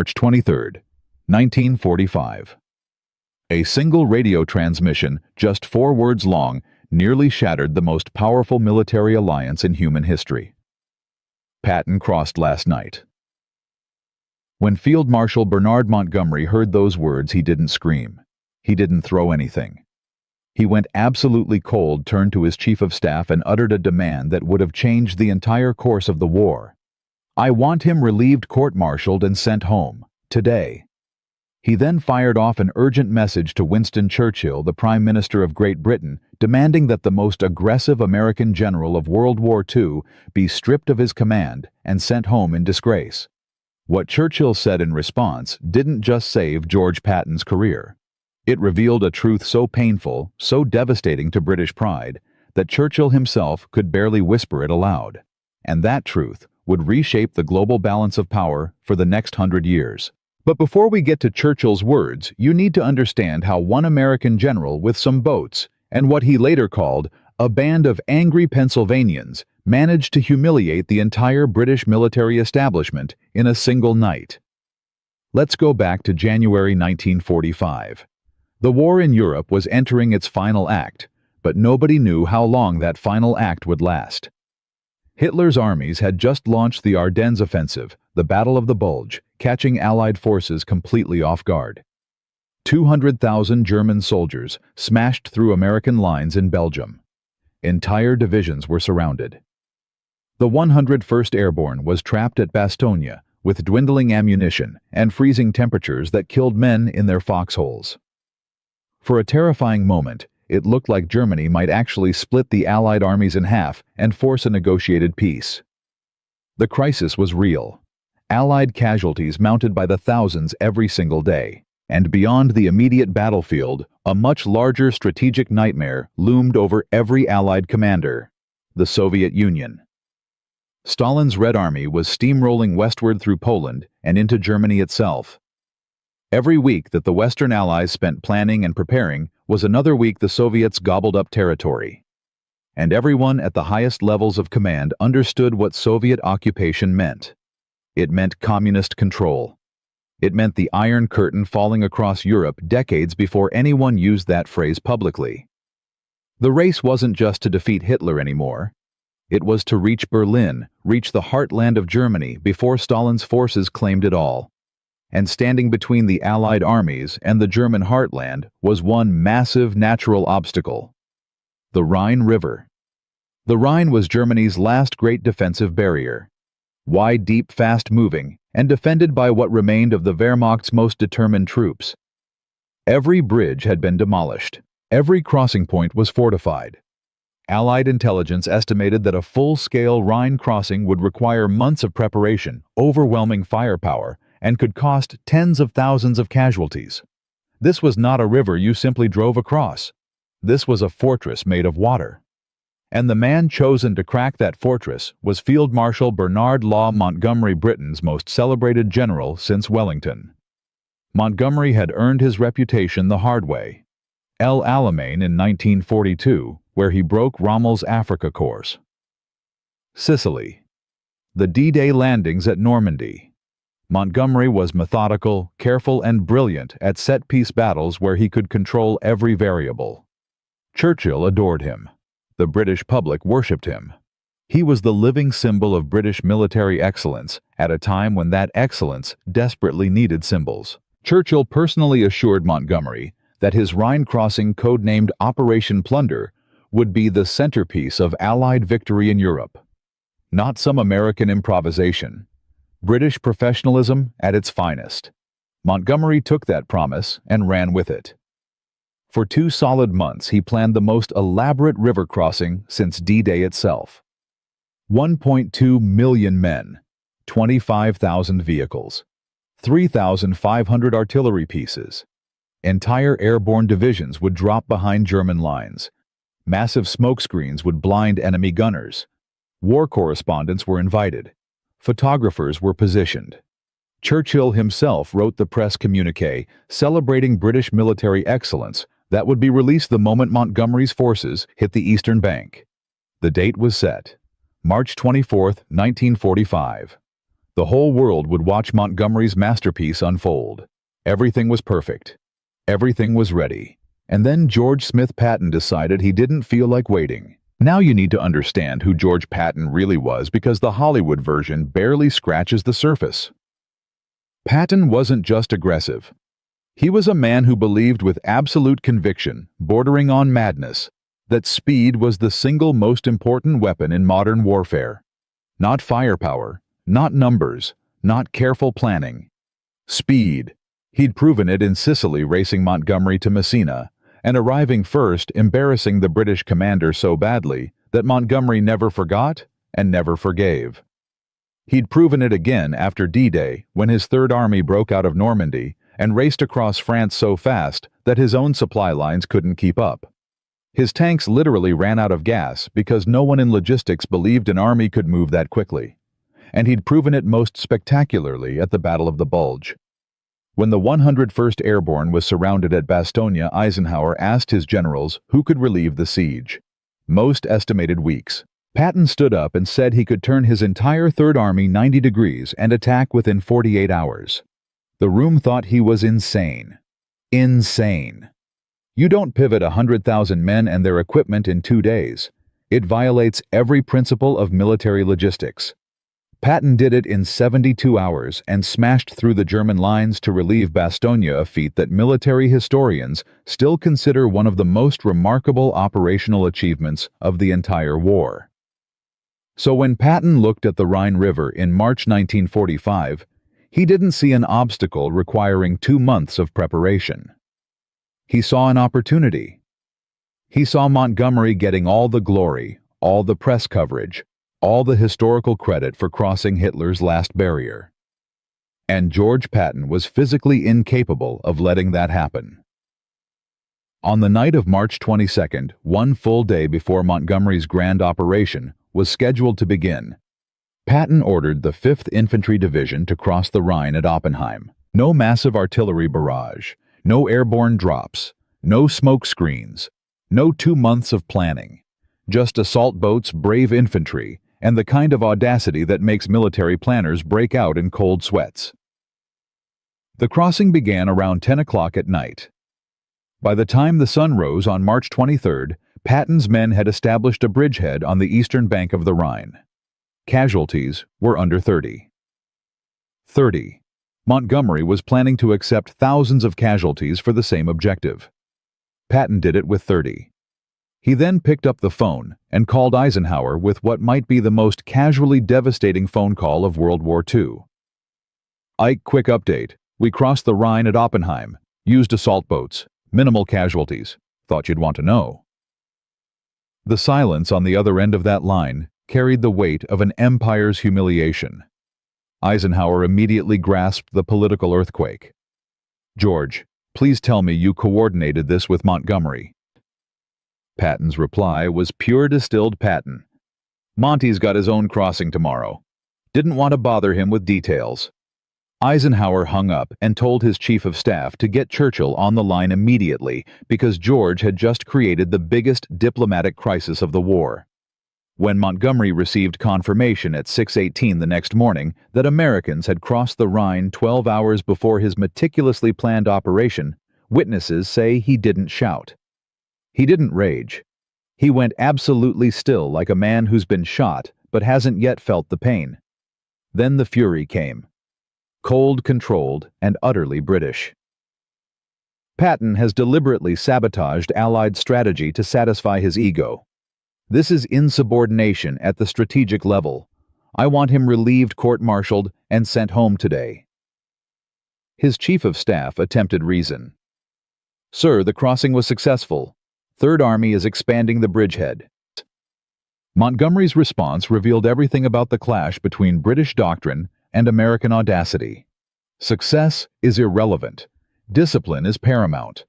March 23, 1945. A single radio transmission, just 4 words long, nearly shattered the most powerful military alliance in human history. Patton crossed last night. When Field Marshal Bernard Montgomery heard those words, he didn't scream. He didn't throw anything. He went absolutely cold, turned to his chief of staff, and uttered a demand that would have changed the entire course of the war. "I want him relieved, court-martialed, and sent home. Today." He then fired off an urgent message to Winston Churchill, the Prime Minister of Great Britain, demanding that the most aggressive American general of World War II be stripped of his command and sent home in disgrace. What Churchill said in response didn't just save George Patton's career. It revealed a truth so painful, so devastating to British pride, that Churchill himself could barely whisper it aloud. And that truth would reshape the global balance of power for the next 100 years. But before we get to Churchill's words, you need to understand how one American general with some boats, and what he later called a band of angry Pennsylvanians, managed to humiliate the entire British military establishment in a single night. Let's go back to January 1945. The war in Europe was entering its final act, but nobody knew how long that final act would last. Hitler's armies had just launched the Ardennes offensive, the Battle of the Bulge, catching Allied forces completely off guard. 200,000 German soldiers smashed through American lines in Belgium. Entire divisions were surrounded. The 101st Airborne was trapped at Bastogne with dwindling ammunition and freezing temperatures that killed men in their foxholes. For a terrifying moment, it looked like Germany might actually split the Allied armies in half and force a negotiated peace. The crisis was real. Allied casualties mounted by the thousands every single day. And beyond the immediate battlefield, a much larger strategic nightmare loomed over every Allied commander: the Soviet Union. Stalin's Red Army was steamrolling westward through Poland and into Germany itself. Every week that the Western Allies spent planning and preparing was another week the Soviets gobbled up territory. And everyone at the highest levels of command understood what Soviet occupation meant. It meant communist control. It meant the Iron Curtain falling across Europe decades before anyone used that phrase publicly. The race wasn't just to defeat Hitler anymore. It was to reach Berlin, reach the heartland of Germany before Stalin's forces claimed it all. And standing between the Allied armies and the German heartland was one massive natural obstacle: the Rhine River. The Rhine was Germany's last great defensive barrier. Wide, deep, fast-moving, and defended by what remained of the Wehrmacht's most determined troops. Every bridge had been demolished. Every crossing point was fortified. Allied intelligence estimated that a full-scale Rhine crossing would require months of preparation, overwhelming firepower, and could cost tens of thousands of casualties. This was not a river you simply drove across. This was a fortress made of water. And the man chosen to crack that fortress was Field Marshal Bernard Law Montgomery, Britain's most celebrated general since Wellington. Montgomery had earned his reputation the hard way. El Alamein in 1942, where he broke Rommel's Africa course. Sicily. The D-Day landings at Normandy. Montgomery was methodical, careful, and brilliant at set-piece battles where he could control every variable. Churchill adored him. The British public worshipped him. He was the living symbol of British military excellence at a time when that excellence desperately needed symbols. Churchill personally assured Montgomery that his Rhine crossing, codenamed Operation Plunder, would be the centerpiece of Allied victory in Europe. Not some American improvisation. British professionalism at its finest. Montgomery took that promise and ran with it. For 2 solid months, he planned the most elaborate river crossing since D-Day itself. 1.2 million men, 25,000 vehicles, 3,500 artillery pieces. Entire airborne divisions would drop behind German lines. Massive smoke screens would blind enemy gunners. War correspondents were invited. Photographers were positioned. Churchill himself wrote the press communiqué celebrating British military excellence that would be released the moment Montgomery's forces hit the eastern bank. The date was set: March 24, 1945. The whole world would watch Montgomery's masterpiece unfold. Everything was perfect. Everything was ready. And then George Smith Patton decided he didn't feel like waiting. Now you need to understand who George Patton really was, because the Hollywood version barely scratches the surface. Patton wasn't just aggressive. He was a man who believed with absolute conviction, bordering on madness, that speed was the single most important weapon in modern warfare. Not firepower, not numbers, not careful planning. Speed. He'd proven it in Sicily, racing Montgomery to Messina, and arriving first, embarrassing the British commander so badly that Montgomery never forgot and never forgave. He'd proven it again after D-Day, when his Third Army broke out of Normandy and raced across France so fast that his own supply lines couldn't keep up. His tanks literally ran out of gas because no one in logistics believed an army could move that quickly. And he'd proven it most spectacularly at the Battle of the Bulge. When the 101st Airborne was surrounded at Bastogne, Eisenhower asked his generals who could relieve the siege. Most estimated weeks. Patton stood up and said he could turn his entire Third Army 90 degrees and attack within 48 hours. The room thought he was insane. Insane. You don't pivot 100,000 men and their equipment in 2 days. It violates every principle of military logistics. Patton did it in 72 hours and smashed through the German lines to relieve Bastogne, a feat that military historians still consider one of the most remarkable operational achievements of the entire war. So when Patton looked at the Rhine River in March 1945, he didn't see an obstacle requiring 2 months of preparation. He saw an opportunity. He saw Montgomery getting all the glory, all the press coverage, all the historical credit for crossing Hitler's last barrier. And George Patton was physically incapable of letting that happen. On the night of March 22nd, 1 full day before Montgomery's grand operation was scheduled to begin, Patton ordered the 5th Infantry Division to cross the Rhine at Oppenheim. No massive artillery barrage, no airborne drops, no smoke screens, no 2 months of planning. Just assault boats, brave infantry, and the kind of audacity that makes military planners break out in cold sweats. The crossing began around 10 o'clock at night. By the time the sun rose on March 23rd, Patton's men had established a bridgehead on the eastern bank of the Rhine. Casualties were under 30. 30. Montgomery was planning to accept thousands of casualties for the same objective. Patton did it with 30. He then picked up the phone and called Eisenhower with what might be the most casually devastating phone call of World War II. "Ike, quick update. We crossed the Rhine at Oppenheim. Used assault boats. Minimal casualties. Thought you'd want to know." The silence on the other end of that line carried the weight of an empire's humiliation. Eisenhower immediately grasped the political earthquake. "George, please tell me you coordinated this with Montgomery." Patton's reply was pure distilled Patton. "Monty's got his own crossing tomorrow. Didn't want to bother him with details." Eisenhower hung up and told his chief of staff to get Churchill on the line immediately because George had just created the biggest diplomatic crisis of the war. When Montgomery received confirmation at 6:18 the next morning that Americans had crossed the Rhine 12 hours before his meticulously planned operation, witnesses say he didn't shout. He didn't rage. He went absolutely still, like a man who's been shot but hasn't yet felt the pain. Then the fury came. Cold, controlled, and utterly British. Patton has deliberately sabotaged Allied strategy to satisfy his ego. This is insubordination at the strategic level. I want him relieved, court-martialed, and sent home today. His chief of staff attempted reason. "Sir, the crossing was successful. Third Army is expanding the bridgehead." Montgomery's response revealed everything about the clash between British doctrine and American audacity. Success is irrelevant. Discipline is paramount.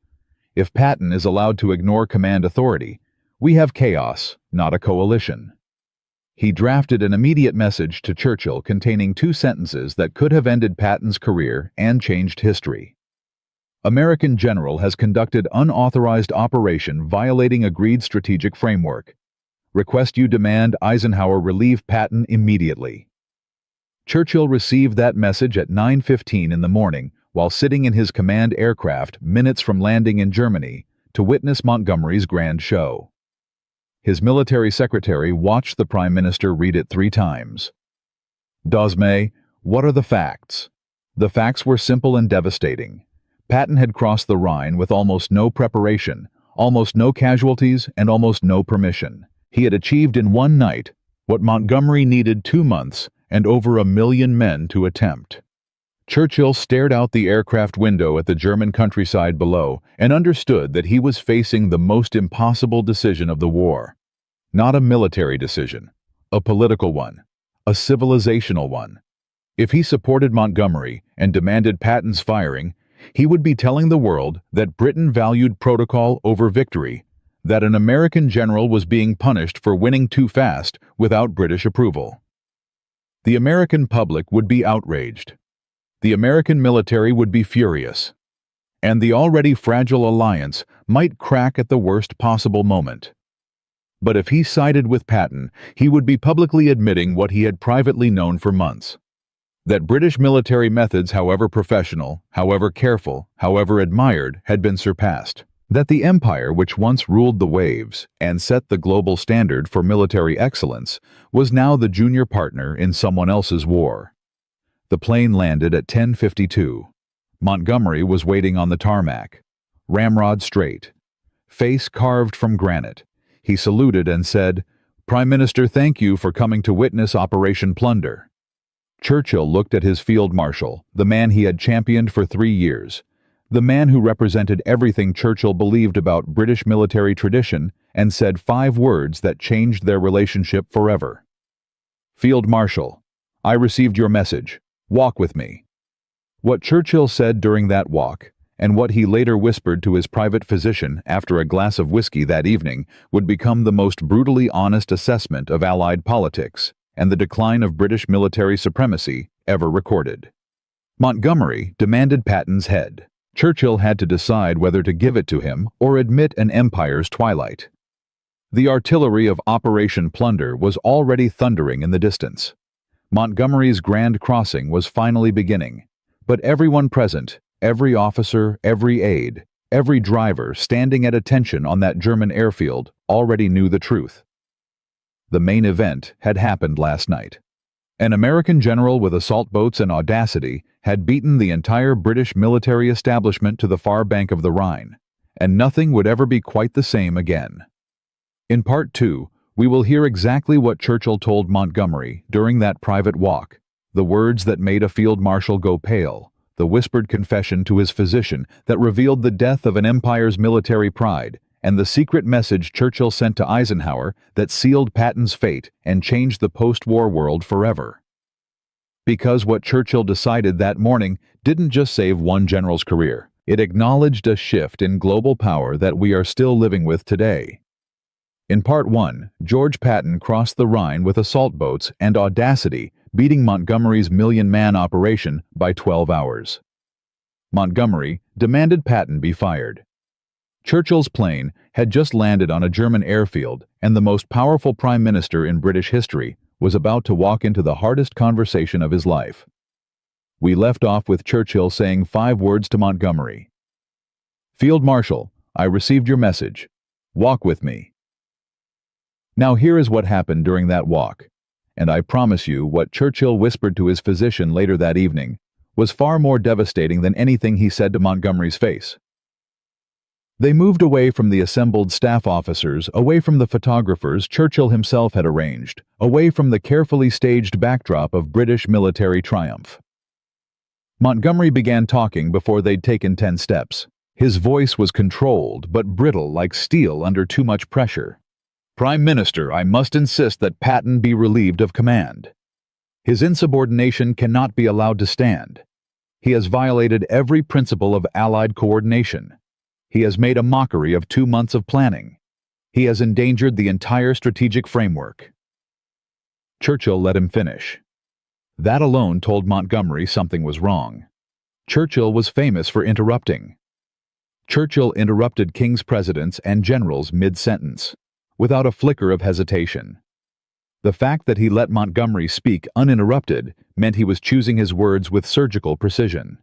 If Patton is allowed to ignore command authority, we have chaos, not a coalition. He drafted an immediate message to Churchill containing 2 sentences that could have ended Patton's career and changed history. "American general has conducted unauthorized operation violating agreed strategic framework. Request you demand Eisenhower relieve Patton immediately." Churchill received that message at 9:15 in the morning while sitting in his command aircraft minutes from landing in Germany to witness Montgomery's grand show. His military secretary watched the Prime Minister read it 3 times. Dosme, what are the facts? The facts were simple and devastating. Patton had crossed the Rhine with almost no preparation, almost no casualties, and almost no permission. He had achieved in one night what Montgomery needed 2 months and over 1 million men to attempt. Churchill stared out the aircraft window at the German countryside below and understood that he was facing the most impossible decision of the war. Not a military decision, a political one, a civilizational one. If he supported Montgomery and demanded Patton's firing, he would be telling the world that Britain valued protocol over victory, that an American general was being punished for winning too fast without British approval. The American public would be outraged. The American military would be furious. And the already fragile alliance might crack at the worst possible moment. But if he sided with Patton, he would be publicly admitting what he had privately known for months. That British military methods, however professional, however careful, however admired, had been surpassed. That the empire which once ruled the waves and set the global standard for military excellence was now the junior partner in someone else's war. The plane landed at 10:52. Montgomery was waiting on the tarmac, ramrod straight, face carved from granite. He saluted and said, "Prime Minister, thank you for coming to witness Operation Plunder." Churchill looked at his field marshal, the man he had championed for 3 years, the man who represented everything Churchill believed about British military tradition, and said 5 words that changed their relationship forever. "Field Marshal, I received your message. Walk with me." What Churchill said during that walk, and what he later whispered to his private physician after a glass of whiskey that evening, would become the most brutally honest assessment of Allied politics and the decline of British military supremacy ever recorded. Montgomery demanded Patton's head. Churchill had to decide whether to give it to him or admit an empire's twilight. The artillery of Operation Plunder was already thundering in the distance. Montgomery's grand crossing was finally beginning, but everyone present, every officer, every aide, every driver standing at attention on that German airfield already knew the truth. The main event had happened last night. An American general with assault boats and audacity had beaten the entire British military establishment to the far bank of the Rhine, and nothing would ever be quite the same again. In Part 2, we will hear exactly what Churchill told Montgomery during that private walk, the words that made a field marshal go pale, the whispered confession to his physician that revealed the death of an empire's military pride, and the secret message Churchill sent to Eisenhower that sealed Patton's fate and changed the post-war world forever. Because what Churchill decided that morning didn't just save one general's career, it acknowledged a shift in global power that we are still living with today. In Part 1, George Patton crossed the Rhine with assault boats and audacity, beating Montgomery's million-man operation by 12 hours. Montgomery demanded Patton be fired. Churchill's plane had just landed on a German airfield, and the most powerful prime minister in British history was about to walk into the hardest conversation of his life. We left off with Churchill saying 5 words to Montgomery. "Field Marshal, I received your message. Walk with me." Now here is what happened during that walk, and I promise you what Churchill whispered to his physician later that evening was far more devastating than anything he said to Montgomery's face. They moved away from the assembled staff officers, away from the photographers Churchill himself had arranged, away from the carefully staged backdrop of British military triumph. Montgomery began talking before they'd taken 10 steps. His voice was controlled but brittle like steel under too much pressure. "Prime Minister, I must insist that Patton be relieved of command. His insubordination cannot be allowed to stand. He has violated every principle of Allied coordination. He has made a mockery of 2 months of planning. He has endangered the entire strategic framework." Churchill let him finish. That alone told Montgomery something was wrong. Churchill was famous for interrupting. Churchill interrupted kings, presidents, and generals mid-sentence, without a flicker of hesitation. The fact that he let Montgomery speak uninterrupted meant he was choosing his words with surgical precision.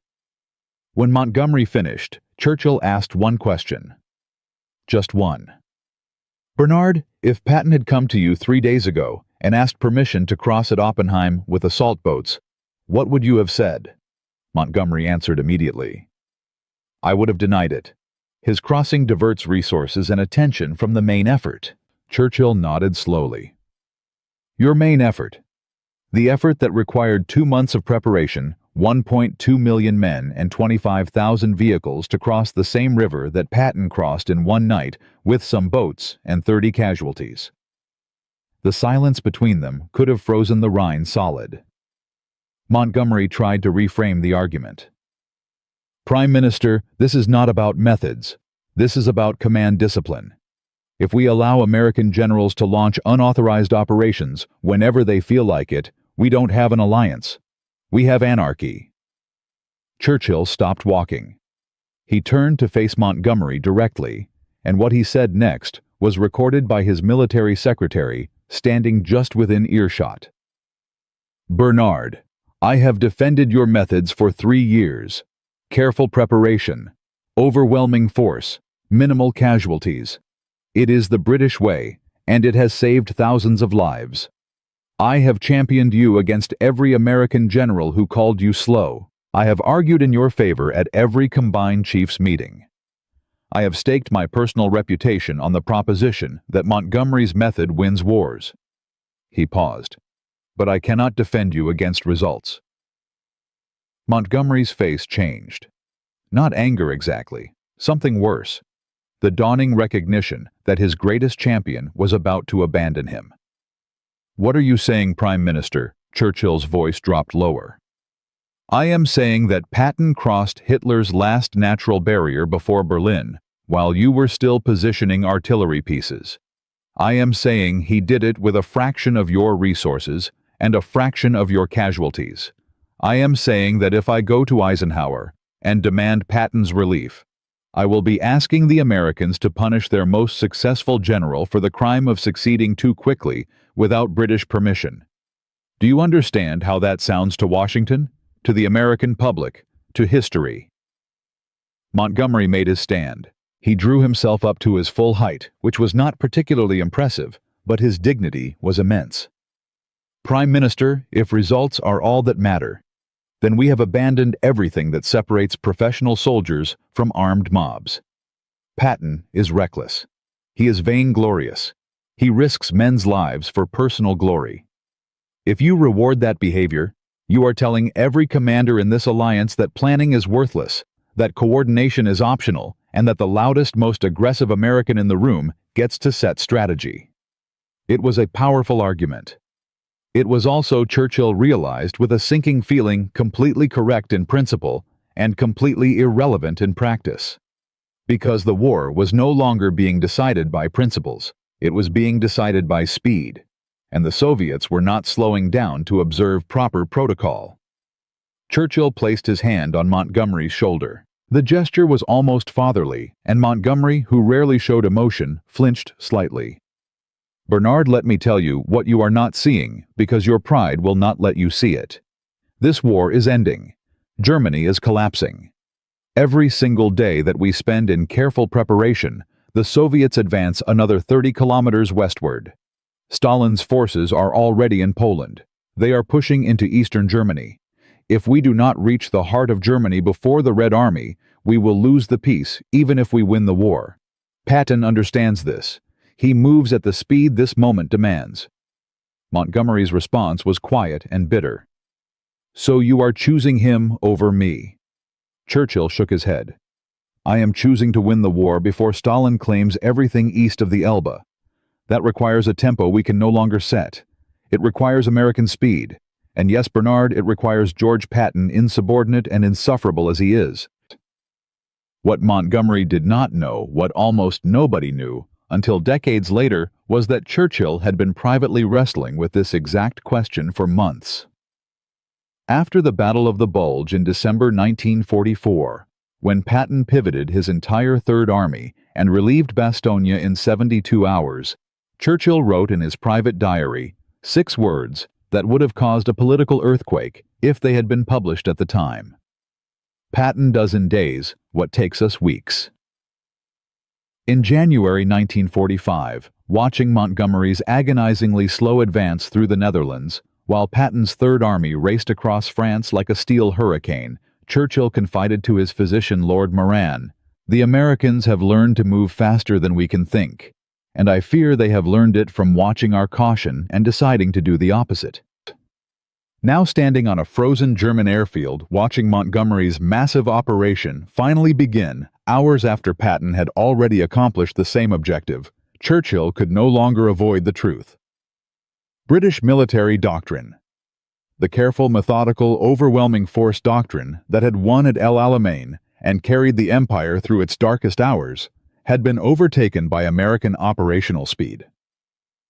When Montgomery finished, Churchill asked one question. Just one. "Bernard, if Patton had come to you 3 days ago and asked permission to cross at Oppenheim with assault boats, what would you have said?" Montgomery answered immediately. "I would have denied it. His crossing diverts resources and attention from the main effort." Churchill nodded slowly. "Your main effort. The effort that required 2 months of preparation, 1.2 million men and 25,000 vehicles to cross the same river that Patton crossed in one night with some boats and 30 casualties." The silence between them could have frozen the Rhine solid. Montgomery tried to reframe the argument. "Prime Minister, this is not about methods. This is about command discipline. If we allow American generals to launch unauthorized operations whenever they feel like it, we don't have an alliance. We have anarchy." Churchill stopped walking. He turned to face Montgomery directly, and what he said next was recorded by his military secretary, standing just within earshot. "Bernard, I have defended your methods for 3 years. Careful preparation, overwhelming force, minimal casualties. It is the British way, and it has saved thousands of lives. I have championed you against every American general who called you slow. I have argued in your favor at every combined chiefs meeting. I have staked my personal reputation on the proposition that Montgomery's method wins wars." He paused. "But I cannot defend you against results." Montgomery's face changed. Not anger exactly, something worse. The dawning recognition that his greatest champion was about to abandon him. "What are you saying, Prime Minister?" Churchill's voice dropped lower. "I am saying that Patton crossed Hitler's last natural barrier before Berlin, while you were still positioning artillery pieces. I am saying he did it with a fraction of your resources and a fraction of your casualties. I am saying that if I go to Eisenhower and demand Patton's relief, I will be asking the Americans to punish their most successful general for the crime of succeeding too quickly without British permission. Do you understand how that sounds to Washington, to the American public, to history?" Montgomery made his stand. He drew himself up to his full height, which was not particularly impressive, but his dignity was immense. "Prime Minister, if results are all that matter, then we have abandoned everything that separates professional soldiers from armed mobs. Patton is reckless. He is vainglorious. He risks men's lives for personal glory. If you reward that behavior, you are telling every commander in this alliance that planning is worthless, that coordination is optional, and that the loudest, most aggressive American in the room gets to set strategy." It was a powerful argument. It was also, Churchill realized with a sinking feeling, completely correct in principle and completely irrelevant in practice. Because the war was no longer being decided by principles, it was being decided by speed, and the Soviets were not slowing down to observe proper protocol. Churchill placed his hand on Montgomery's shoulder. The gesture was almost fatherly, and Montgomery, who rarely showed emotion, flinched slightly. "Bernard, let me tell you what you are not seeing, because your pride will not let you see it. This war is ending. Germany is collapsing. Every single day that we spend in careful preparation, the Soviets advance another 30 kilometers westward. Stalin's forces are already in Poland. They are pushing into eastern Germany. If we do not reach the heart of Germany before the Red Army, we will lose the peace, even if we win the war. Patton understands this. He moves at the speed this moment demands." Montgomery's response was quiet and bitter. "So you are choosing him over me?" Churchill shook his head. "I am choosing to win the war before Stalin claims everything east of the Elbe. That requires a tempo we can no longer set. It requires American speed. And yes, Bernard, it requires George Patton, insubordinate and insufferable as he is." What Montgomery did not know, what almost nobody knew, until decades later, was that Churchill had been privately wrestling with this exact question for months. After the Battle of the Bulge in December 1944, when Patton pivoted his entire Third Army and relieved Bastogne in 72 hours, Churchill wrote in his private diary, 6 words that would have caused a political earthquake if they had been published at the time. Patton does in days what takes us weeks. In January 1945, watching Montgomery's agonizingly slow advance through the Netherlands, while Patton's Third Army raced across France like a steel hurricane, Churchill confided to his physician Lord Moran, "The Americans have learned to move faster than we can think, and I fear they have learned it from watching our caution and deciding to do the opposite." Now standing on a frozen German airfield, watching Montgomery's massive operation finally begin, hours after Patton had already accomplished the same objective, Churchill could no longer avoid the truth. British military doctrine. The careful, methodical, overwhelming force doctrine that had won at El Alamein and carried the empire through its darkest hours had been overtaken by American operational speed.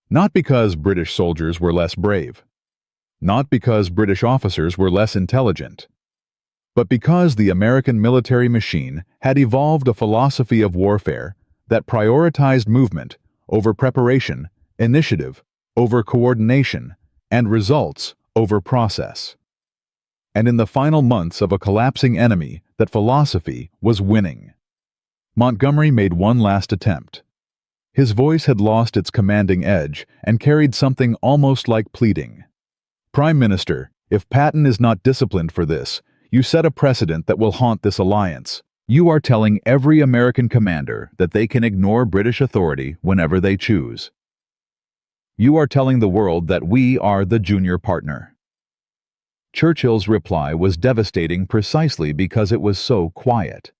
Not because British soldiers were less brave, not because British officers were less intelligent, but because the American military machine had evolved a philosophy of warfare that prioritized movement over preparation, initiative over coordination, and results over process. And in the final months of a collapsing enemy, that philosophy was winning. Montgomery made one last attempt. His voice had lost its commanding edge and carried something almost like pleading. "Prime Minister, if Patton is not disciplined for this, you set a precedent that will haunt this alliance. You are telling every American commander that they can ignore British authority whenever they choose. You are telling the world that we are the junior partner." Churchill's reply was devastating precisely because it was so quiet.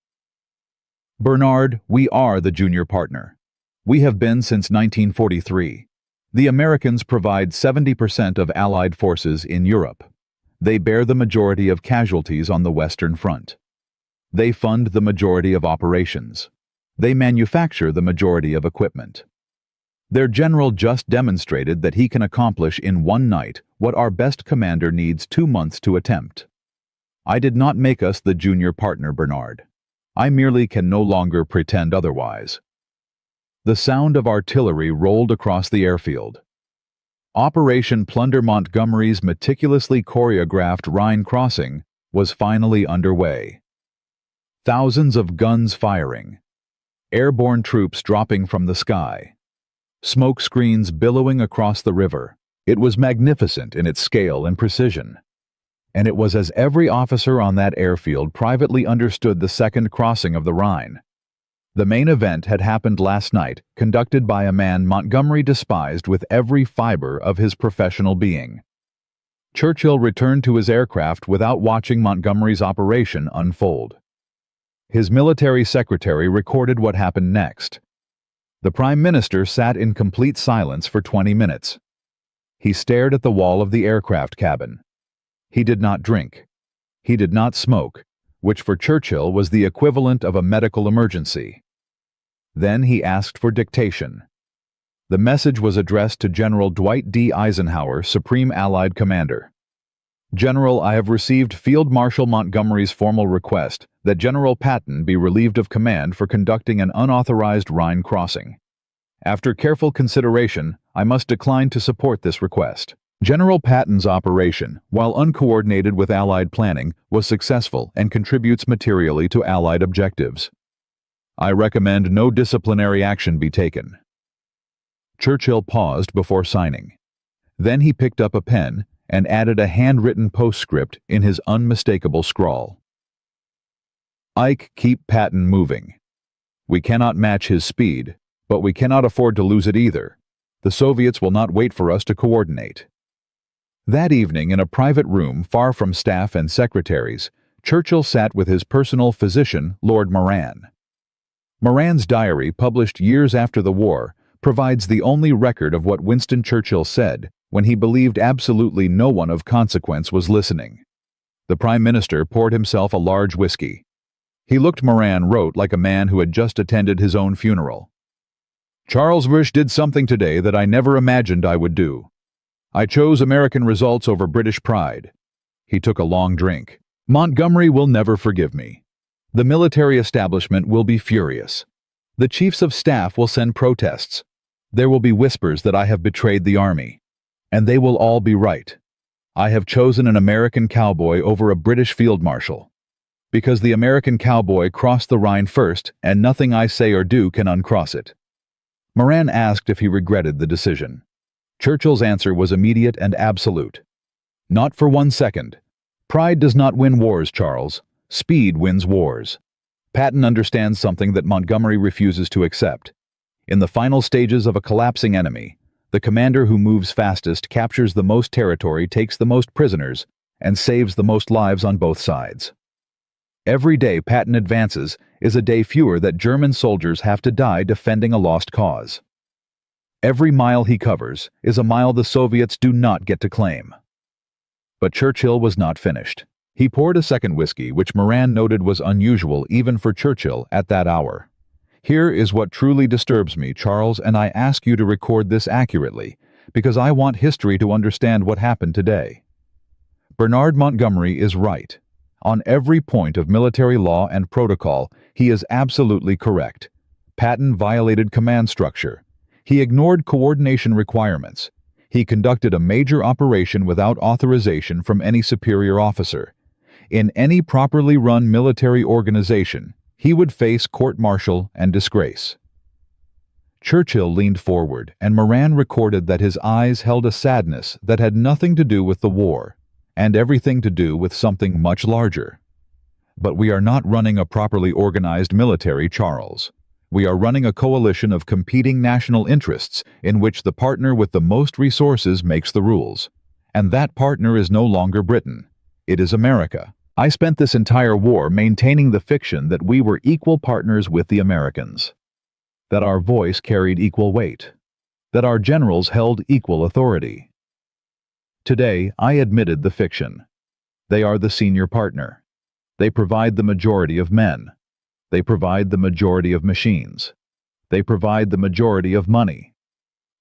"Bernard, we are the junior partner. We have been since 1943. The Americans provide 70% of Allied forces in Europe. They bear the majority of casualties on the Western Front. They fund the majority of operations. They manufacture the majority of equipment. Their general just demonstrated that he can accomplish in one night what our best commander needs 2 months to attempt. I did not make us the junior partner, Bernard. I merely can no longer pretend otherwise." The sound of artillery rolled across the airfield. Operation Plunder Montgomery's meticulously choreographed Rhine crossing was finally underway. Thousands of guns firing, airborne troops dropping from the sky, smoke screens billowing across the river. It was magnificent in its scale and precision. And it was as every officer on that airfield privately understood the second crossing of the Rhine. The main event had happened last night, conducted by a man Montgomery despised with every fiber of his professional being. Churchill returned to his aircraft without watching Montgomery's operation unfold. His military secretary recorded what happened next. The Prime Minister sat in complete silence for 20 minutes. He stared at the wall of the aircraft cabin. He did not drink. He did not smoke, which for Churchill was the equivalent of a medical emergency. Then he asked for dictation. The message was addressed to General Dwight D. Eisenhower, Supreme Allied Commander. "General, I have received Field Marshal Montgomery's formal request that General Patton be relieved of command for conducting an unauthorized Rhine crossing. After careful consideration, I must decline to support this request. General Patton's operation, while uncoordinated with Allied planning, was successful and contributes materially to Allied objectives. I recommend no disciplinary action be taken." Churchill paused before signing. Then he picked up a pen and added a handwritten postscript in his unmistakable scrawl. "Ike, keep Patton moving. We cannot match his speed, but we cannot afford to lose it either. The Soviets will not wait for us to coordinate." That evening, in a private room far from staff and secretaries, Churchill sat with his personal physician, Lord Moran. Moran's diary, published years after the war, provides the only record of what Winston Churchill said when he believed absolutely no one of consequence was listening. The Prime Minister poured himself a large whiskey. He looked, Moran wrote, like a man who had just attended his own funeral. "Charles Bush did something today that I never imagined I would do. I chose American results over British pride." He took a long drink. "Montgomery will never forgive me. The military establishment will be furious. The chiefs of staff will send protests. There will be whispers that I have betrayed the army. And they will all be right. I have chosen an American cowboy over a British field marshal. Because the American cowboy crossed the Rhine first, and nothing I say or do can uncross it. Moran asked if he regretted the decision. Churchill's answer was immediate and absolute. Not for 1 second. Pride does not win wars, Charles. Speed wins wars. Patton understands something that Montgomery refuses to accept. In the final stages of a collapsing enemy, the commander who moves fastest captures the most territory, takes the most prisoners, and saves the most lives on both sides. Every day Patton advances is a day fewer that German soldiers have to die defending a lost cause. Every mile he covers is a mile the Soviets do not get to claim. But Churchill was not finished. He poured a second whiskey, which Moran noted was unusual even for Churchill at that hour. Here is what truly disturbs me, Charles, and I ask you to record this accurately, because I want history to understand what happened today. Bernard Montgomery is right. On every point of military law and protocol, he is absolutely correct. Patton violated command structure. He ignored coordination requirements. He conducted a major operation without authorization from any superior officer. In any properly run military organization, he would face court-martial and disgrace. Churchill leaned forward, and Moran recorded that his eyes held a sadness that had nothing to do with the war, and everything to do with something much larger. But we are not running a properly organized military, Charles. We are running a coalition of competing national interests in which the partner with the most resources makes the rules. And that partner is no longer Britain. It is America. I spent this entire war maintaining the fiction that we were equal partners with the Americans, that our voice carried equal weight, that our generals held equal authority. Today, I admitted the fiction. They are the senior partner. They provide the majority of men. They provide the majority of machines. They provide the majority of money.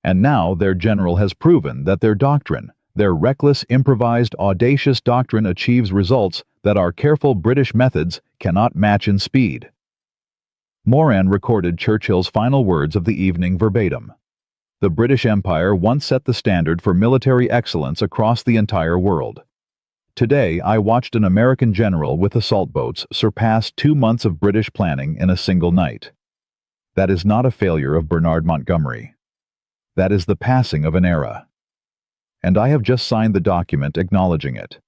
And now their general has proven that their doctrine, their reckless, improvised, audacious doctrine achieves results that our careful British methods cannot match in speed. Moran recorded Churchill's final words of the evening verbatim. The British Empire once set the standard for military excellence across the entire world. Today, I watched an American general with assault boats surpass 2 months of British planning in a single night. That is not a failure of Bernard Montgomery. That is the passing of an era. And I have just signed the document acknowledging it.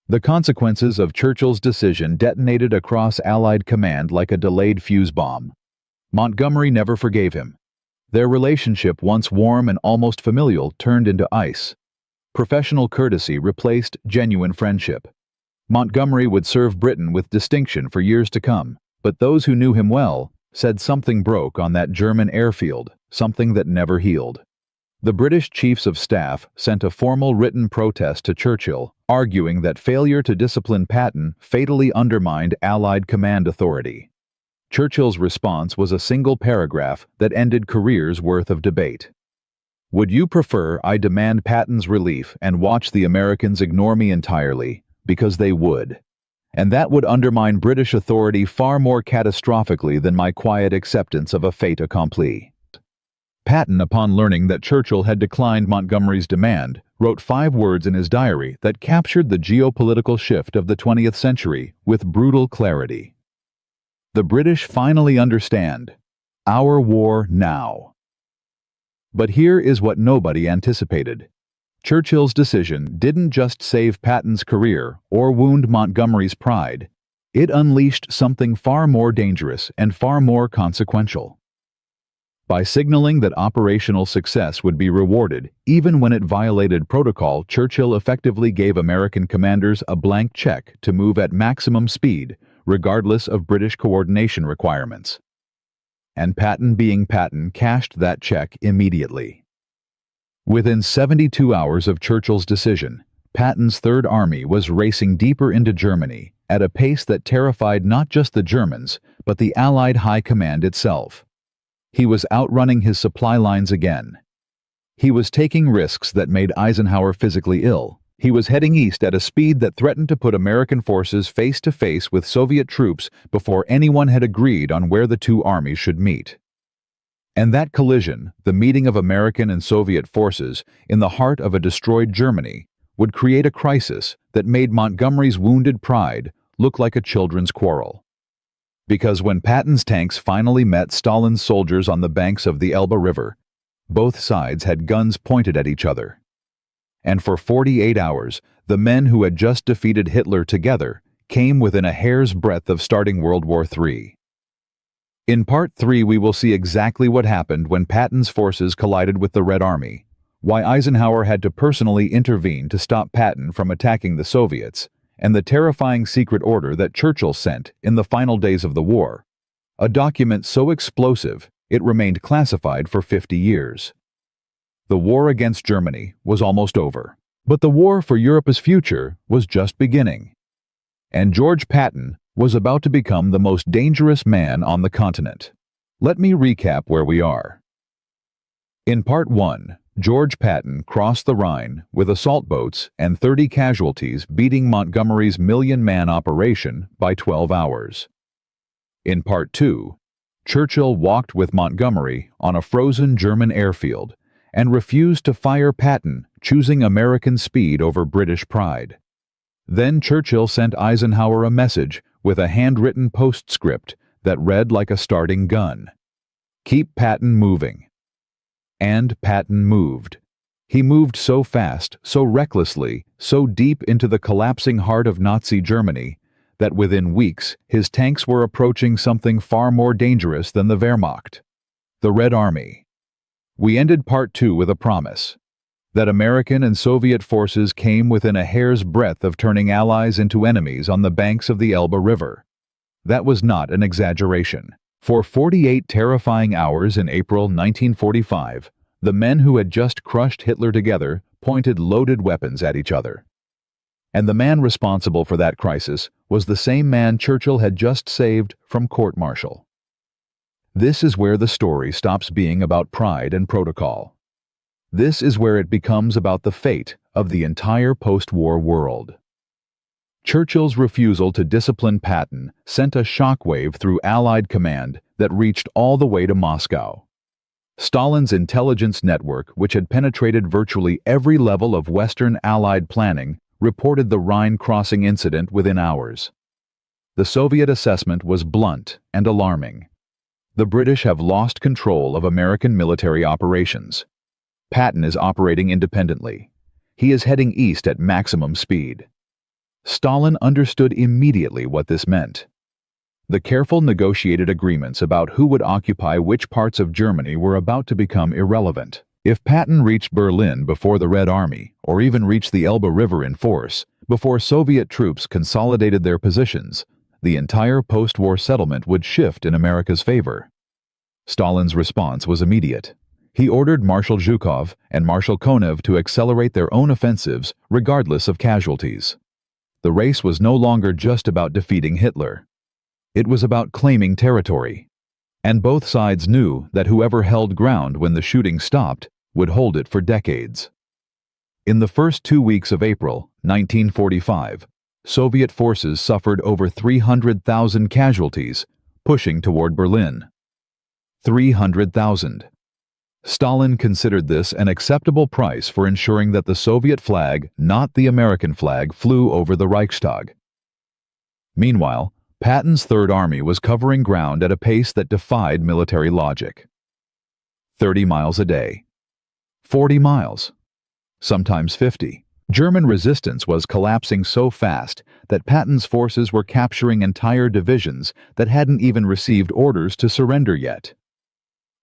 The consequences of Churchill's decision detonated across Allied command like a delayed fuse bomb. Montgomery never forgave him. Their relationship, once warm and almost familial, turned into ice. Professional courtesy replaced genuine friendship. Montgomery would serve Britain with distinction for years to come, but those who knew him well said something broke on that German airfield, something that never healed. The British Chiefs of Staff sent a formal written protest to Churchill, arguing that failure to discipline Patton fatally undermined Allied command authority. Churchill's response was a single paragraph that ended careers' worth of debate. Would you prefer I demand Patton's relief and watch the Americans ignore me entirely? Because they would. And that would undermine British authority far more catastrophically than my quiet acceptance of a fait accompli. Patton, upon learning that Churchill had declined Montgomery's demand, wrote 5 words in his diary that captured the geopolitical shift of the 20th century with brutal clarity. The British finally understand. Our war now. But here is what nobody anticipated. Churchill's decision didn't just save Patton's career or wound Montgomery's pride. It unleashed something far more dangerous and far more consequential. By signaling that operational success would be rewarded, even when it violated protocol, Churchill effectively gave American commanders a blank check to move at maximum speed, regardless of British coordination requirements. And Patton, being Patton, cashed that check immediately. Within 72 hours of Churchill's decision, Patton's Third Army was racing deeper into Germany at a pace that terrified not just the Germans, but the Allied High Command itself. He was outrunning his supply lines again. He was taking risks that made Eisenhower physically ill. He was heading east at a speed that threatened to put American forces face to face with Soviet troops before anyone had agreed on where the two armies should meet. And that collision, the meeting of American and Soviet forces in the heart of a destroyed Germany, would create a crisis that made Montgomery's wounded pride look like a children's quarrel. Because when Patton's tanks finally met Stalin's soldiers on the banks of the Elbe River, both sides had guns pointed at each other. And for 48 hours, the men who had just defeated Hitler together came within a hair's breadth of starting World War III. In Part 3, we will see exactly what happened when Patton's forces collided with the Red Army, why Eisenhower had to personally intervene to stop Patton from attacking the Soviets, and the terrifying secret order that Churchill sent in the final days of the war, a document so explosive it remained classified for 50 years. The war against Germany was almost over, but the war for Europe's future was just beginning. And George Patton was about to become the most dangerous man on the continent. Let me recap where we are. In Part 1, George Patton crossed the Rhine with assault boats and 30 casualties, beating Montgomery's million-man operation by 12 hours. In Part 2, Churchill walked with Montgomery on a frozen German airfield and refused to fire Patton, choosing American speed over British pride. Then Churchill sent Eisenhower a message with a handwritten postscript that read like a starting gun: "Keep Patton moving." And Patton moved. He moved so fast, so recklessly, so deep into the collapsing heart of Nazi Germany that within weeks his tanks were approaching something far more dangerous than the Wehrmacht, the Red Army. We ended Part 2 with a promise that American and Soviet forces came within a hair's breadth of turning allies into enemies on the banks of the Elbe River. That was not an exaggeration. For 48 terrifying hours in April 1945, the men who had just crushed Hitler together pointed loaded weapons at each other. And the man responsible for that crisis was the same man Churchill had just saved from court-martial. This is where the story stops being about pride and protocol. This is where it becomes about the fate of the entire post-war world. Churchill's refusal to discipline Patton sent a shockwave through Allied command that reached all the way to Moscow. Stalin's intelligence network, which had penetrated virtually every level of Western Allied planning, reported the Rhine crossing incident within hours. The Soviet assessment was blunt and alarming. The British have lost control of American military operations. Patton is operating independently. He is heading east at maximum speed. Stalin understood immediately what this meant. The careful negotiated agreements about who would occupy which parts of Germany were about to become irrelevant. If Patton reached Berlin before the Red Army, or even reached the Elbe River in force, before Soviet troops consolidated their positions, the entire post-war settlement would shift in America's favor. Stalin's response was immediate. He ordered Marshal Zhukov and Marshal Konev to accelerate their own offensives regardless of casualties. The race was no longer just about defeating Hitler. It was about claiming territory. And both sides knew that whoever held ground when the shooting stopped would hold it for decades. In the first 2 weeks of April 1945, Soviet forces suffered over 300,000 casualties, pushing toward Berlin. 300,000. Stalin considered this an acceptable price for ensuring that the Soviet flag, not the American flag, flew over the Reichstag. Meanwhile, Patton's Third Army was covering ground at a pace that defied military logic. 30 miles a day. 40 miles. Sometimes 50. German resistance was collapsing so fast that Patton's forces were capturing entire divisions that hadn't even received orders to surrender yet.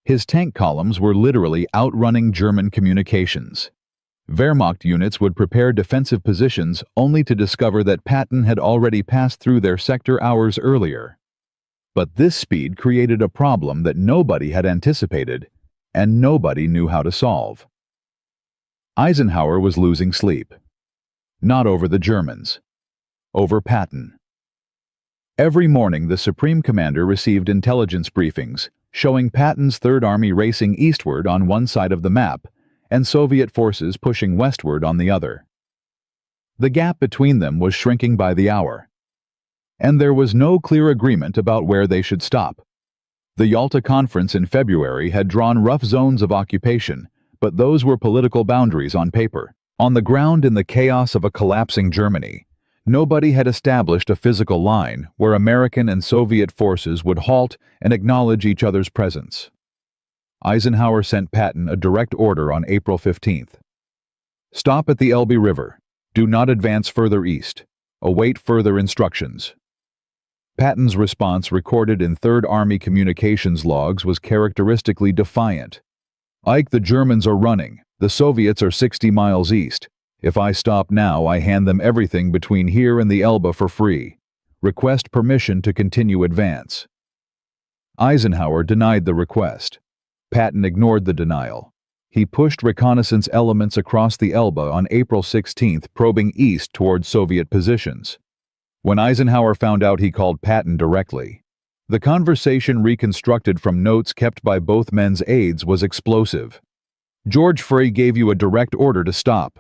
His tank columns were literally outrunning German communications. Wehrmacht units would prepare defensive positions only to discover that Patton had already passed through their sector hours earlier. But this speed created a problem that nobody had anticipated, and nobody knew how to solve. Eisenhower was losing sleep. Not over the Germans. Over Patton. Every morning the Supreme Commander received intelligence briefings showing Patton's Third Army racing eastward on one side of the map and Soviet forces pushing westward on the other. The gap between them was shrinking by the hour, and there was no clear agreement about where they should stop. The Yalta Conference in February had drawn rough zones of occupation, but those were political boundaries on paper. On the ground, in the chaos of a collapsing Germany, nobody had established a physical line where American and Soviet forces would halt and acknowledge each other's presence. Eisenhower sent Patton a direct order on April 15th. Stop at the Elbe River. Do not advance further east. Await further instructions. Patton's response, recorded in Third Army communications logs, was characteristically defiant. "Ike, the Germans are running. The Soviets are 60 miles east. If I stop now, I hand them everything between here and the Elbe for free. Request permission to continue advance." Eisenhower denied the request. Patton ignored the denial. He pushed reconnaissance elements across the Elbe on April 16th, probing east toward Soviet positions. When Eisenhower found out, he called Patton directly. The conversation, reconstructed from notes kept by both men's aides, was explosive. "George Frey gave you a direct order to stop."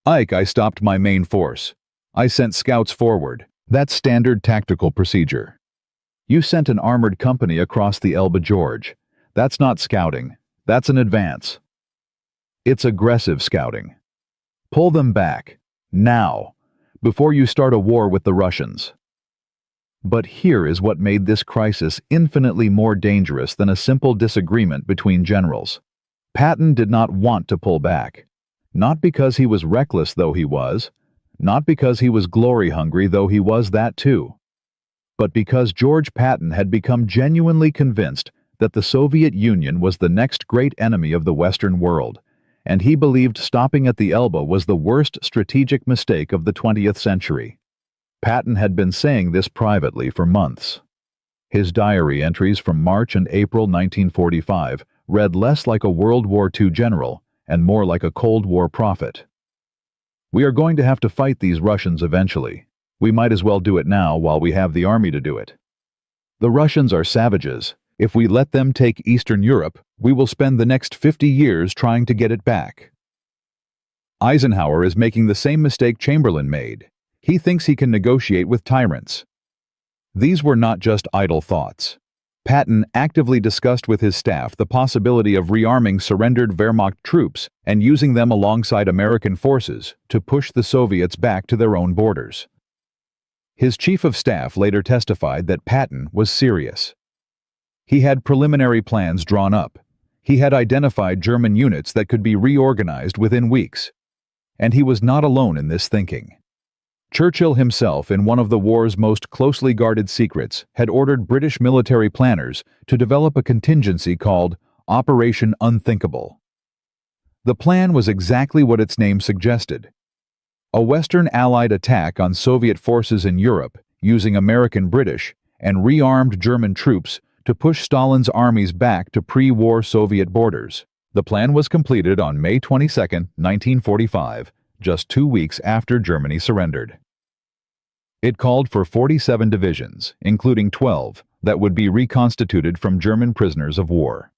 "Ike, I stopped my main force. I sent scouts forward. That's standard tactical procedure." "You sent an armored company across the Elbe, George. That's not scouting. That's an advance." "It's aggressive scouting. Pull them back. Now. Before you start a war with the Russians." But here is what made this crisis infinitely more dangerous than a simple disagreement between generals. Patton did not want to pull back. Not because he was reckless, though he was. Not because he was glory-hungry, though he was that too. But because George Patton had become genuinely convinced that the Soviet Union was the next great enemy of the Western world, and he believed stopping at the Elbe was the worst strategic mistake of the 20th century. Patton had been saying this privately for months. His diary entries from March and April 1945 read less like a World War II general and more like a Cold War prophet. "We are going to have to fight these Russians eventually. We might as well do it now while we have the army to do it. The Russians are savages. If we let them take Eastern Europe, we will spend the next 50 years trying to get it back." Eisenhower is making the same mistake Chamberlain made. He thinks he can negotiate with tyrants. These were not just idle thoughts. Patton actively discussed with his staff the possibility of rearming surrendered Wehrmacht troops and using them alongside American forces to push the Soviets back to their own borders. His chief of staff later testified that Patton was serious. He had preliminary plans drawn up. He had identified German units that could be reorganized within weeks. And he was not alone in this thinking. Churchill himself, in one of the war's most closely guarded secrets, had ordered British military planners to develop a contingency called Operation Unthinkable. The plan was exactly what its name suggested: a Western Allied attack on Soviet forces in Europe using American, British, and rearmed German troops to push Stalin's armies back to pre-war Soviet borders. The plan was completed on May 22, 1945, just 2 weeks after Germany surrendered. It called for 47 divisions, including 12, that would be reconstituted from German prisoners of war.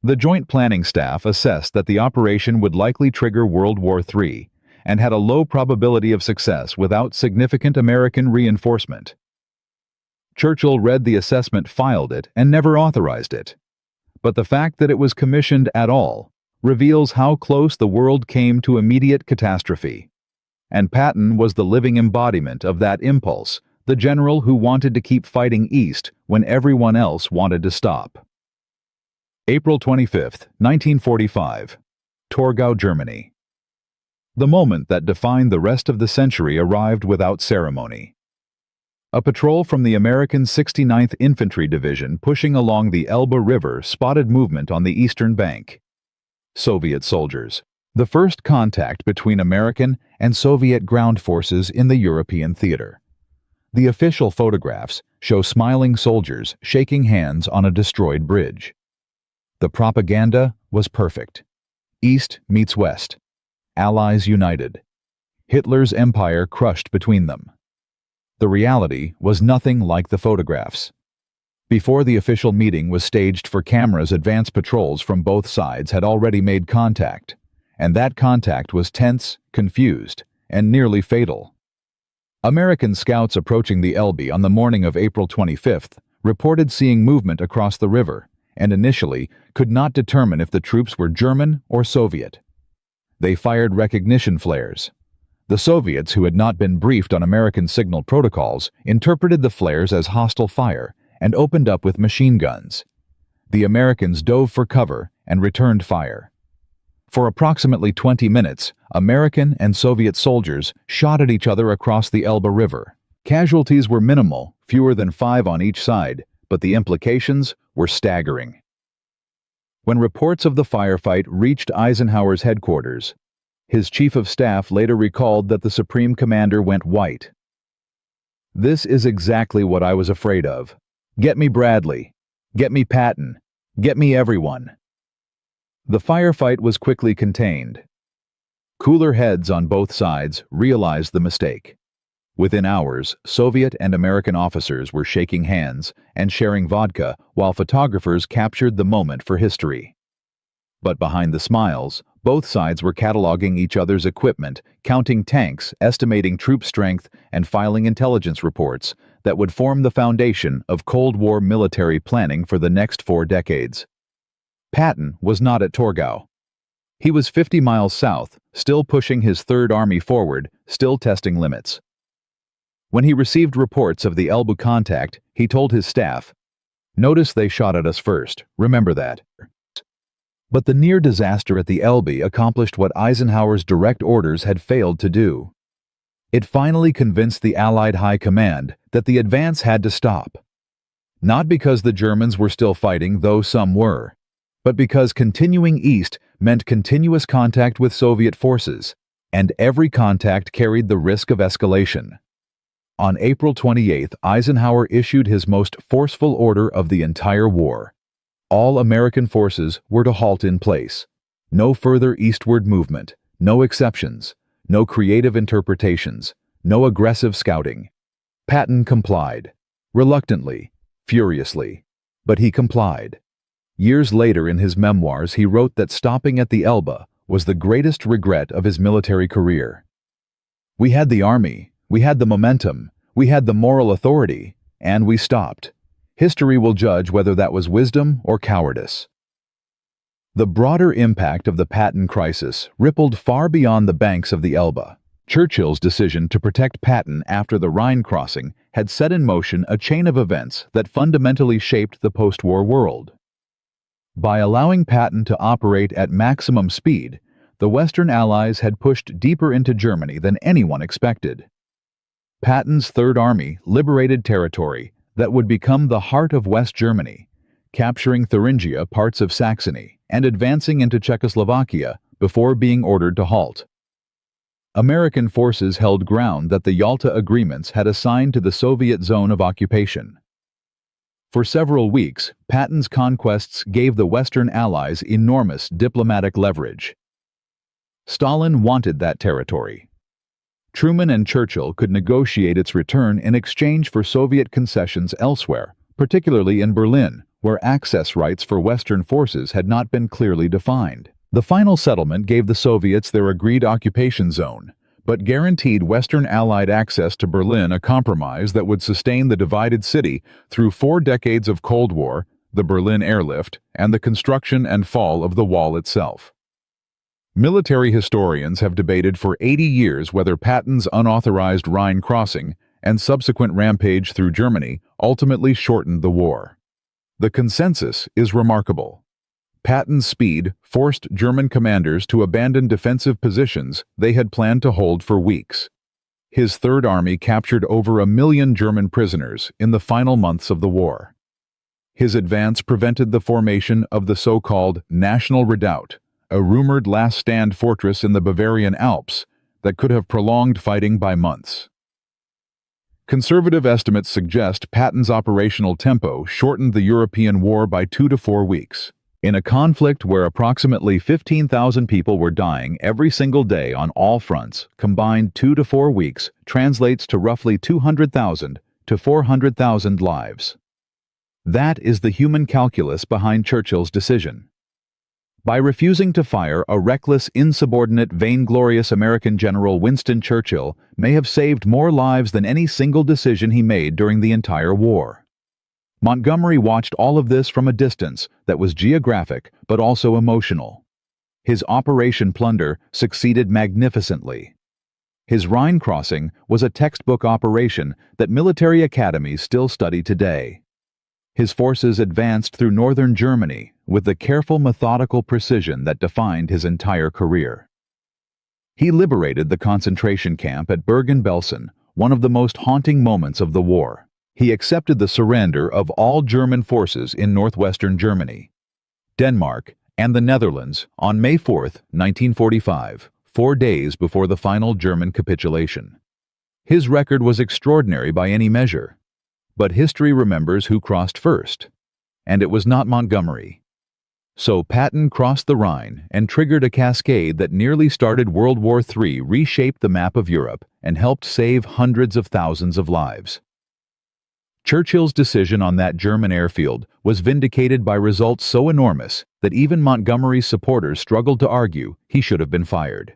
The Joint Planning Staff assessed that the operation would likely trigger World War III and had a low probability of success without significant American reinforcement. Churchill read the assessment, filed it, and never authorized it. But the fact that it was commissioned at all reveals how close the world came to immediate catastrophe. And Patton was the living embodiment of that impulse, the general who wanted to keep fighting east when everyone else wanted to stop. April 25, 1945, Torgau, Germany. The moment that defined the rest of the century arrived without ceremony. A patrol from the American 69th Infantry Division pushing along the Elbe River spotted movement on the eastern bank. Soviet soldiers. The first contact between American and Soviet ground forces in the European theater. The official photographs show smiling soldiers shaking hands on a destroyed bridge. The propaganda was perfect. East meets West. Allies united. Hitler's empire crushed between them. The reality was nothing like the photographs. Before the official meeting was staged for cameras, advance patrols from both sides had already made contact, and that contact was tense, confused, and nearly fatal. American scouts approaching the Elbe on the morning of April 25th reported seeing movement across the river, and initially could not determine if the troops were German or Soviet. They fired recognition flares. The Soviets, who had not been briefed on American signal protocols, interpreted the flares as hostile fire and opened up with machine guns. The Americans dove for cover and returned fire. For approximately 20 minutes, American and Soviet soldiers shot at each other across the Elbe River. Casualties were minimal, fewer than 5 on each side, but the implications were staggering. When reports of the firefight reached Eisenhower's headquarters, his chief of staff later recalled that the Supreme Commander went white. "This is exactly what I was afraid of. Get me Bradley. Get me Patton. Get me everyone." The firefight was quickly contained. Cooler heads on both sides realized the mistake. Within hours, Soviet and American officers were shaking hands and sharing vodka while photographers captured the moment for history. But behind the smiles, both sides were cataloging each other's equipment, counting tanks, estimating troop strength, and filing intelligence reports that would form the foundation of Cold War military planning for the next 4 decades. Patton was not at Torgau. He was 50 miles south, still pushing his Third Army forward, still testing limits. When he received reports of the Elbe contact, he told his staff, "Notice they shot at us first, remember that." But the near disaster at the Elbe accomplished what Eisenhower's direct orders had failed to do. It finally convinced the Allied High Command that the advance had to stop. Not because the Germans were still fighting, though some were, but because continuing east meant continuous contact with Soviet forces, and every contact carried the risk of escalation. On April 28, Eisenhower issued his most forceful order of the entire war. All American forces were to halt in place. No further eastward movement, no exceptions, no creative interpretations, no aggressive scouting. Patton complied. Reluctantly, furiously, but he complied. Years later in his memoirs, he wrote that stopping at the Elbe was the greatest regret of his military career. "We had the army, we had the momentum, we had the moral authority, and we stopped. History will judge whether that was wisdom or cowardice." The broader impact of the Patton crisis rippled far beyond the banks of the Elbe. Churchill's decision to protect Patton after the Rhine crossing had set in motion a chain of events that fundamentally shaped the post-war world. By allowing Patton to operate at maximum speed, the Western Allies had pushed deeper into Germany than anyone expected. Patton's Third Army liberated territory that would become the heart of West Germany, capturing Thuringia, parts of Saxony, and advancing into Czechoslovakia before being ordered to halt. American forces held ground that the Yalta agreements had assigned to the Soviet zone of occupation. For several weeks, Patton's conquests gave the Western Allies enormous diplomatic leverage. Stalin wanted that territory. Truman and Churchill could negotiate its return in exchange for Soviet concessions elsewhere, particularly in Berlin, where access rights for Western forces had not been clearly defined. The final settlement gave the Soviets their agreed occupation zone, but guaranteed Western Allied access to Berlin, a compromise that would sustain the divided city through 4 decades of Cold War, the Berlin airlift, and the construction and fall of the wall itself. Military historians have debated for 80 years whether Patton's unauthorized Rhine crossing and subsequent rampage through Germany ultimately shortened the war. The consensus is remarkable. Patton's speed forced German commanders to abandon defensive positions they had planned to hold for weeks. His Third Army captured over 1 million German prisoners in the final months of the war. His advance prevented the formation of the so-called National Redoubt, a rumored last-stand fortress in the Bavarian Alps that could have prolonged fighting by months. Conservative estimates suggest Patton's operational tempo shortened the European war by 2 to 4 weeks. In a conflict where approximately 15,000 people were dying every single day on all fronts, combined 2 to 4 weeks translates to roughly 200,000 to 400,000 lives. That is the human calculus behind Churchill's decision. By refusing to fire, a reckless, insubordinate, vainglorious American general, Winston Churchill, may have saved more lives than any single decision he made during the entire war. Montgomery watched all of this from a distance that was geographic but also emotional. His Operation Plunder succeeded magnificently. His Rhine crossing was a textbook operation that military academies still study today. His forces advanced through northern Germany with the careful, methodical precision that defined his entire career. He liberated the concentration camp at Bergen-Belsen, one of the most haunting moments of the war. He accepted the surrender of all German forces in northwestern Germany, Denmark, and the Netherlands on May 4, 1945, 4 days before the final German capitulation. His record was extraordinary by any measure, but history remembers who crossed first, and it was not Montgomery. So Patton crossed the Rhine and triggered a cascade that nearly started World War III, reshaped the map of Europe, and helped save hundreds of thousands of lives. Churchill's decision on that German airfield was vindicated by results so enormous that even Montgomery's supporters struggled to argue he should have been fired.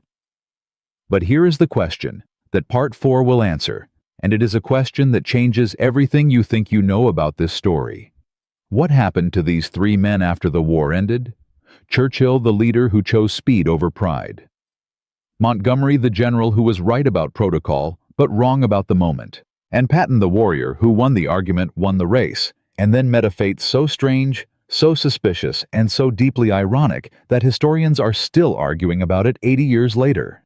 But here is the question that Part 4 will answer, and it is a question that changes everything you think you know about this story. What happened to these 3 men after the war ended? Churchill, the leader who chose speed over pride. Montgomery, the general who was right about protocol but wrong about the moment. And Patton, the warrior who won the argument, won the race, and then met a fate so strange, so suspicious, and so deeply ironic that historians are still arguing about it 80 years later.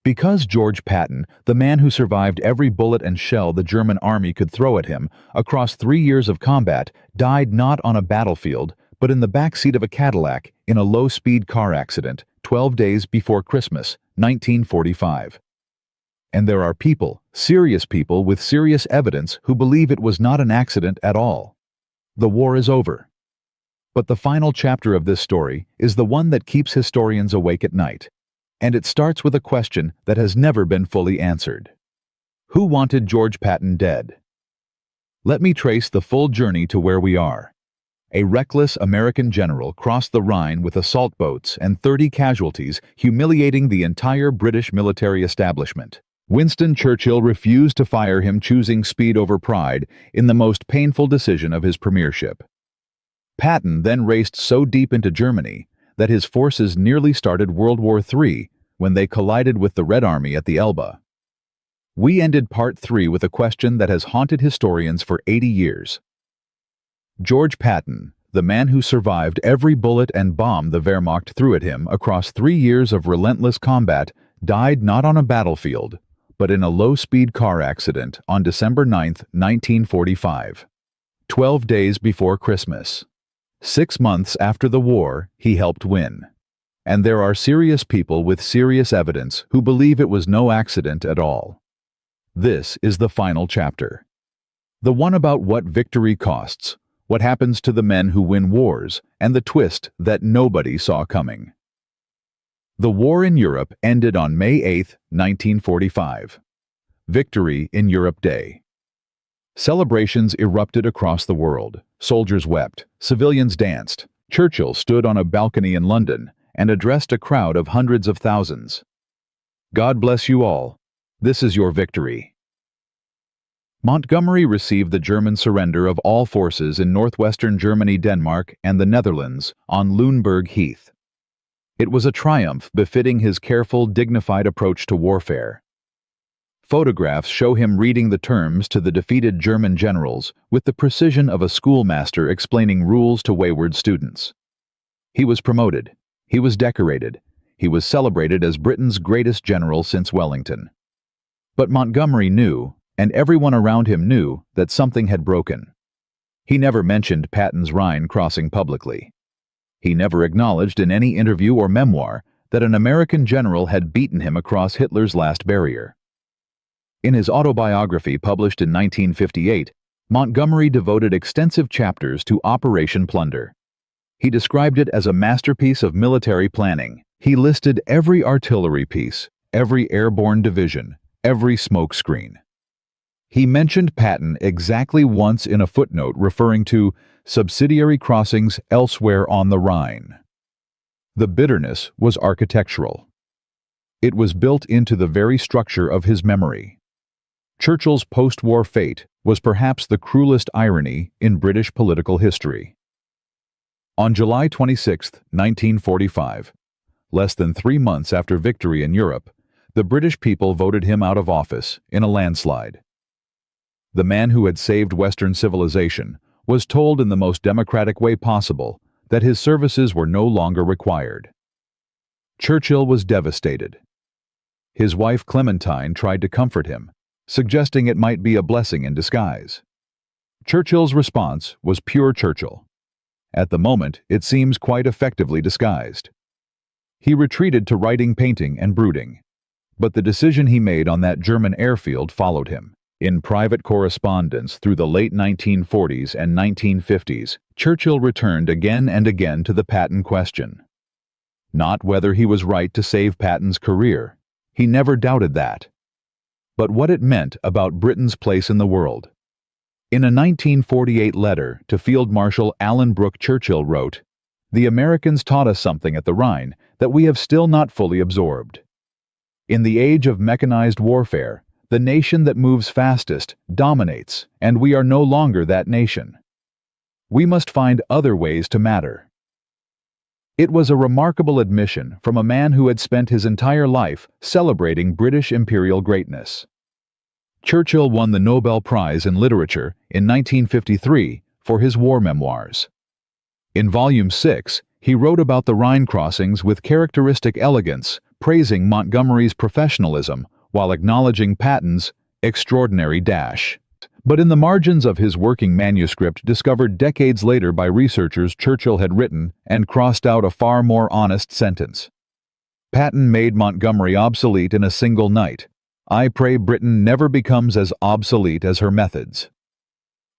Because George Patton, the man who survived every bullet and shell the German army could throw at him across 3 years of combat, died not on a battlefield, but in the backseat of a Cadillac in a low-speed car accident 12 days before Christmas, 1945. And there are people, serious people with serious evidence, who believe it was not an accident at all. The war is over. But the final chapter of this story is the one that keeps historians awake at night. And it starts with a question that has never been fully answered. Who wanted George Patton dead? Let me trace the full journey to where we are. A reckless American general crossed the Rhine with assault boats and 30 casualties, humiliating the entire British military establishment. Winston Churchill refused to fire him, choosing speed over pride in the most painful decision of his premiership. Patton then raced so deep into Germany that his forces nearly started World War III when they collided with the Red Army at the Elbe. We ended Part 3 with a question that has haunted historians for 80 years. George Patton, the man who survived every bullet and bomb the Wehrmacht threw at him across 3 years of relentless combat, died not on a battlefield, but in a low-speed car accident on December 9, 1945, 12 days before Christmas. 6 months after the war, he helped win. And there are serious people with serious evidence who believe it was no accident at all. This is the final chapter. The one about what victory costs, what happens to the men who win wars, and the twist that nobody saw coming. The war in Europe ended on May 8, 1945. Victory in Europe Day. Celebrations erupted across the world. Soldiers wept, civilians danced. Churchill stood on a balcony in London and addressed a crowd of hundreds of thousands. God bless you all. This is your victory. Montgomery received the German surrender of all forces in northwestern Germany, Denmark, and the Netherlands on Lüneburg Heath. It was a triumph befitting his careful, dignified approach to warfare. Photographs show him reading the terms to the defeated German generals with the precision of a schoolmaster explaining rules to wayward students. He was promoted. He was decorated. He was celebrated as Britain's greatest general since Wellington. But Montgomery knew, and everyone around him knew, that something had broken. He never mentioned Patton's Rhine crossing publicly. He never acknowledged in any interview or memoir that an American general had beaten him across Hitler's last barrier. In his autobiography published in 1958, Montgomery devoted extensive chapters to Operation Plunder. He described it as a masterpiece of military planning. He listed every artillery piece, every airborne division, every smokescreen. He mentioned Patton exactly once in a footnote referring to subsidiary crossings elsewhere on the Rhine. The bitterness was architectural. It was built into the very structure of his memory. Churchill's post-war fate was perhaps the cruelest irony in British political history. On July 26, 1945, less than 3 months after victory in Europe, the British people voted him out of office in a landslide. The man who had saved Western civilization was told in the most democratic way possible that his services were no longer required. Churchill was devastated. His wife Clementine tried to comfort him, suggesting it might be a blessing in disguise. Churchill's response was pure Churchill. At the moment, it seems quite effectively disguised. He retreated to writing, painting, and brooding. But the decision he made on that German airfield followed him. In private correspondence through the late 1940s and 1950s, Churchill returned again and again to the Patton question. Not whether he was right to save Patton's career. He never doubted that. But what it meant about Britain's place in the world. In a 1948 letter to Field Marshal Alan Brooke, Churchill wrote, "The Americans taught us something at the Rhine that we have still not fully absorbed. In the age of mechanized warfare, the nation that moves fastest dominates, and we are no longer that nation. We must find other ways to matter." It was a remarkable admission from a man who had spent his entire life celebrating British imperial greatness. Churchill won the Nobel Prize in Literature in 1953 for his war memoirs. In Volume 6, he wrote about the Rhine crossings with characteristic elegance, praising Montgomery's professionalism while acknowledging Patton's extraordinary dash. But in the margins of his working manuscript discovered decades later by researchers, Churchill had written and crossed out a far more honest sentence. Patton made Montgomery obsolete in a single night. I pray Britain never becomes as obsolete as her methods.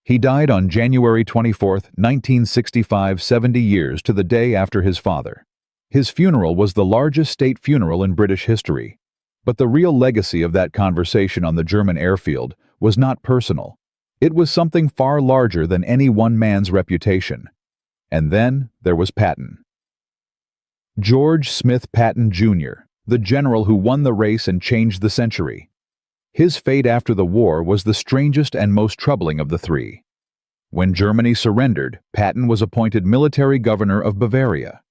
He died on January 24, 1965, 70 years to the day after his father. His funeral was the largest state funeral in British history. But the real legacy of that conversation on the German airfield was not personal. It was something far larger than any one man's reputation. And then there was Patton. George Smith Patton, Jr., the general who won the race and changed the century. His fate after the war was the strangest and most troubling of the three. When Germany surrendered, Patton was appointed military governor of Bavaria.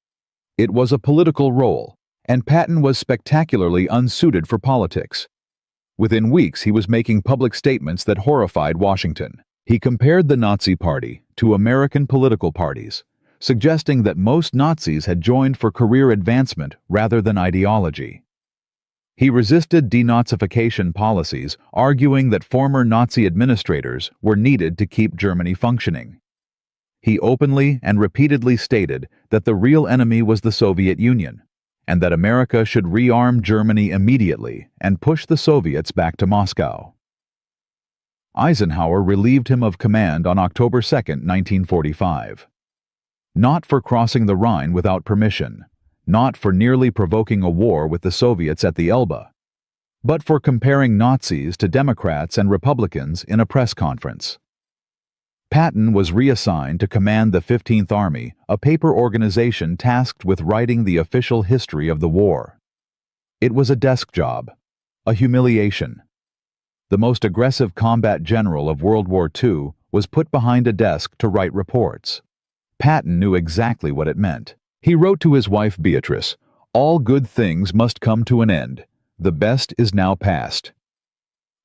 It was a political role, and Patton was spectacularly unsuited for politics. Within weeks, he was making public statements that horrified Washington. He compared the Nazi Party to American political parties, suggesting that most Nazis had joined for career advancement rather than ideology. He resisted denazification policies, arguing that former Nazi administrators were needed to keep Germany functioning. He openly and repeatedly stated that the real enemy was the Soviet Union, and that America should rearm Germany immediately and push the Soviets back to Moscow. Eisenhower relieved him of command on October 2, 1945. Not for crossing the Rhine without permission, not for nearly provoking a war with the Soviets at the Elbe, but for comparing Nazis to Democrats and Republicans in a press conference. Patton was reassigned to command the 15th Army, a paper organization tasked with writing the official history of the war. It was a desk job, a humiliation. The most aggressive combat general of World War II was put behind a desk to write reports. Patton knew exactly what it meant. He wrote to his wife Beatrice, "All good things must come to an end. The best is now past."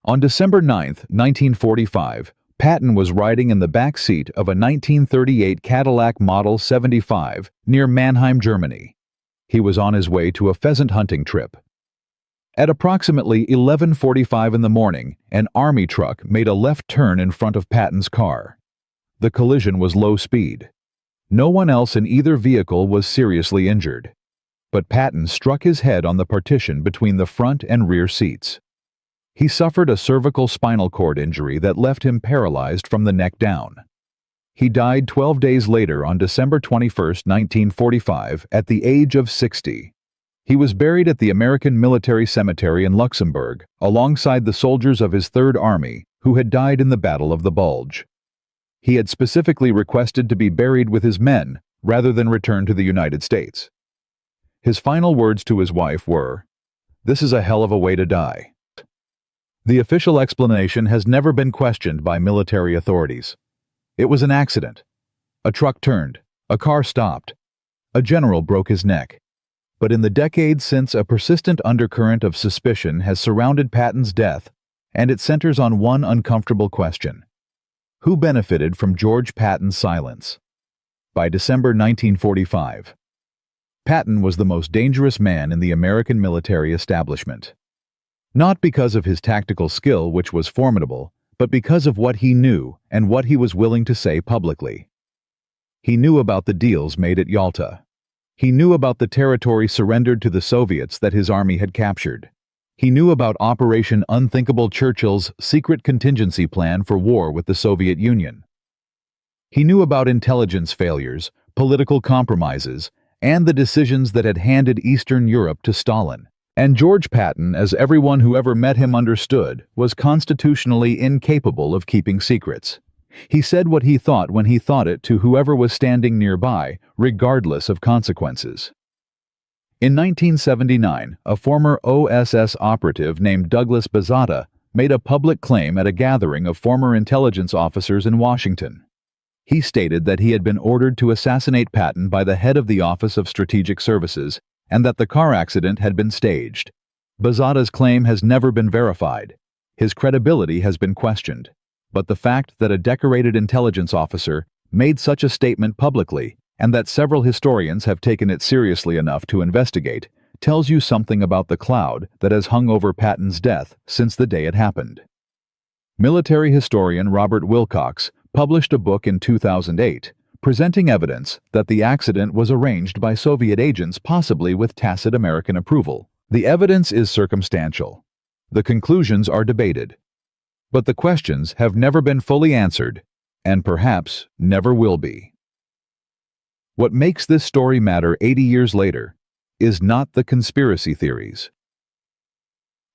On December 9, 1945, Patton was riding in the back seat of a 1938 Cadillac Model 75 near Mannheim, Germany. He was on his way to a pheasant hunting trip. At approximately 11:45 in the morning, an army truck made a left turn in front of Patton's car. The collision was low speed. No one else in either vehicle was seriously injured, but Patton struck his head on the partition between the front and rear seats. He suffered a cervical spinal cord injury that left him paralyzed from the neck down. He died 12 days later on December 21, 1945, at the age of 60. He was buried at the American Military Cemetery in Luxembourg, alongside the soldiers of his Third Army who had died in the Battle of the Bulge. He had specifically requested to be buried with his men rather than return to the United States. His final words to his wife were, "This is a hell of a way to die." The official explanation has never been questioned by military authorities. It was an accident. A truck turned, a car stopped, a general broke his neck. But in the decades since, a persistent undercurrent of suspicion has surrounded Patton's death, and it centers on one uncomfortable question. Who benefited from George Patton's silence? By December 1945, Patton was the most dangerous man in the American military establishment. Not because of his tactical skill, which was formidable, but because of what he knew and what he was willing to say publicly. He knew about the deals made at Yalta. He knew about the territory surrendered to the Soviets that his army had captured. He knew about Operation Unthinkable, Churchill's secret contingency plan for war with the Soviet Union. He knew about intelligence failures, political compromises, and the decisions that had handed Eastern Europe to Stalin. And George Patton, as everyone who ever met him understood, was constitutionally incapable of keeping secrets. He said what he thought when he thought it to whoever was standing nearby, regardless of consequences. In 1979, a former OSS operative named Douglas Bazata made a public claim at a gathering of former intelligence officers in Washington. He stated that he had been ordered to assassinate Patton by the head of the Office of Strategic Services and that the car accident had been staged. Bazata's claim has never been verified. His credibility has been questioned. But the fact that a decorated intelligence officer made such a statement publicly, and that several historians have taken it seriously enough to investigate, tells you something about the cloud that has hung over Patton's death since the day it happened. Military historian Robert Wilcox published a book in 2008 presenting evidence that the accident was arranged by Soviet agents, possibly with tacit American approval. The evidence is circumstantial. The conclusions are debated. But the questions have never been fully answered, and perhaps never will be. What makes this story matter 80 years later is not the conspiracy theories.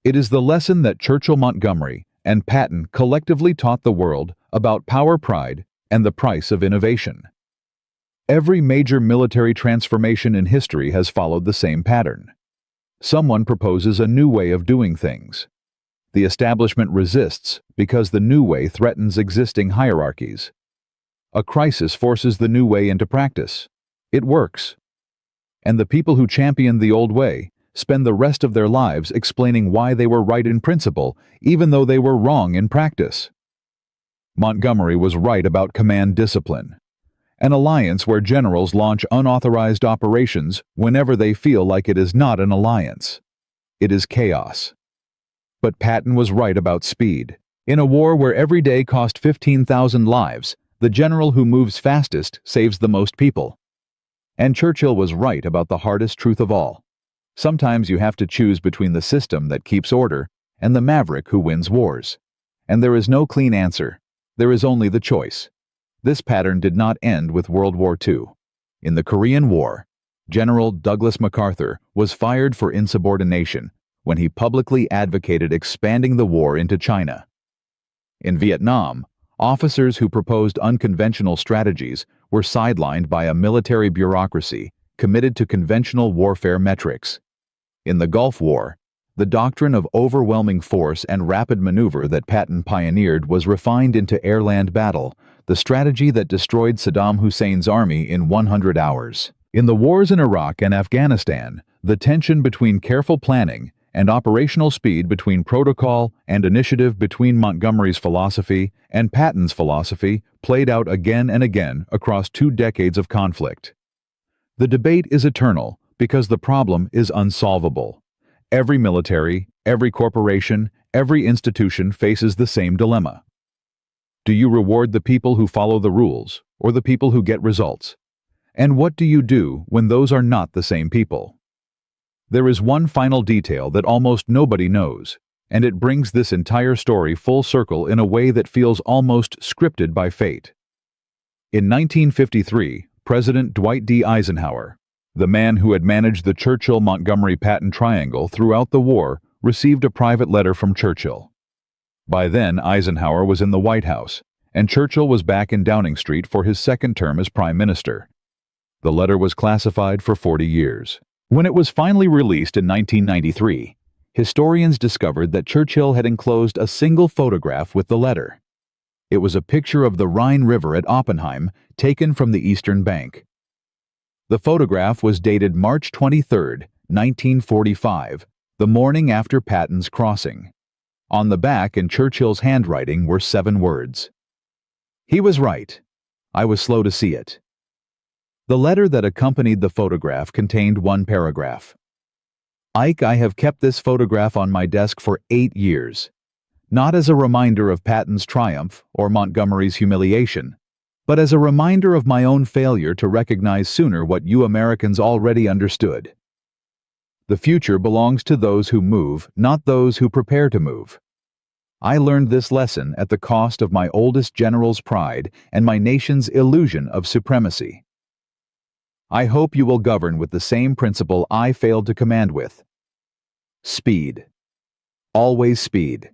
It is the lesson that Churchill, Montgomery, and Patton collectively taught the world about power, pride, and the price of innovation. Every major military transformation in history has followed the same pattern. Someone proposes a new way of doing things. The establishment resists because the new way threatens existing hierarchies. A crisis forces the new way into practice. It works. And the people who champion the old way spend the rest of their lives explaining why they were right in principle, even though they were wrong in practice. Montgomery was right about command discipline, an alliance where generals launch unauthorized operations whenever they feel like it is not an alliance. It is chaos. But Patton was right about speed. In a war where every day cost 15,000 lives, the general who moves fastest saves the most people. And Churchill was right about the hardest truth of all. Sometimes you have to choose between the system that keeps order and the maverick who wins wars. And there is no clean answer. There is only the choice. This pattern did not end with World War II. In the Korean War, General Douglas MacArthur was fired for insubordination when he publicly advocated expanding the war into China. In Vietnam, officers who proposed unconventional strategies were sidelined by a military bureaucracy committed to conventional warfare metrics. In the Gulf War, the doctrine of overwhelming force and rapid maneuver that Patton pioneered was refined into air-land battle, the strategy that destroyed Saddam Hussein's army in 100 hours. In the wars in Iraq and Afghanistan, the tension between careful planning and operational speed, between protocol and initiative, between Montgomery's philosophy and Patton's philosophy, played out again and again across 2 decades of conflict. The debate is eternal because the problem is unsolvable. Every military, every corporation, every institution faces the same dilemma. Do you reward the people who follow the rules or the people who get results? And what do you do when those are not the same people? There is one final detail that almost nobody knows, and it brings this entire story full circle in a way that feels almost scripted by fate. In 1953, President Dwight D. Eisenhower, the man who had managed the Churchill-Montgomery-Patton triangle throughout the war, received a private letter from Churchill. By then, Eisenhower was in the White House, and Churchill was back in Downing Street for his second term as Prime Minister. The letter was classified for 40 years. When it was finally released in 1993, historians discovered that Churchill had enclosed a single photograph with the letter. It was a picture of the Rhine River at Oppenheim, taken from the eastern bank. The photograph was dated March 23, 1945, the morning after Patton's crossing. On the back, in Churchill's handwriting, were 7 words. He was right. I was slow to see it. The letter that accompanied the photograph contained one paragraph. Ike, I have kept this photograph on my desk for 8 years. Not as a reminder of Patton's triumph or Montgomery's humiliation, but as a reminder of my own failure to recognize sooner what you Americans already understood. The future belongs to those who move, not those who prepare to move. I learned this lesson at the cost of my oldest general's pride and my nation's illusion of supremacy. I hope you will govern with the same principle I failed to command with. Speed. Always speed.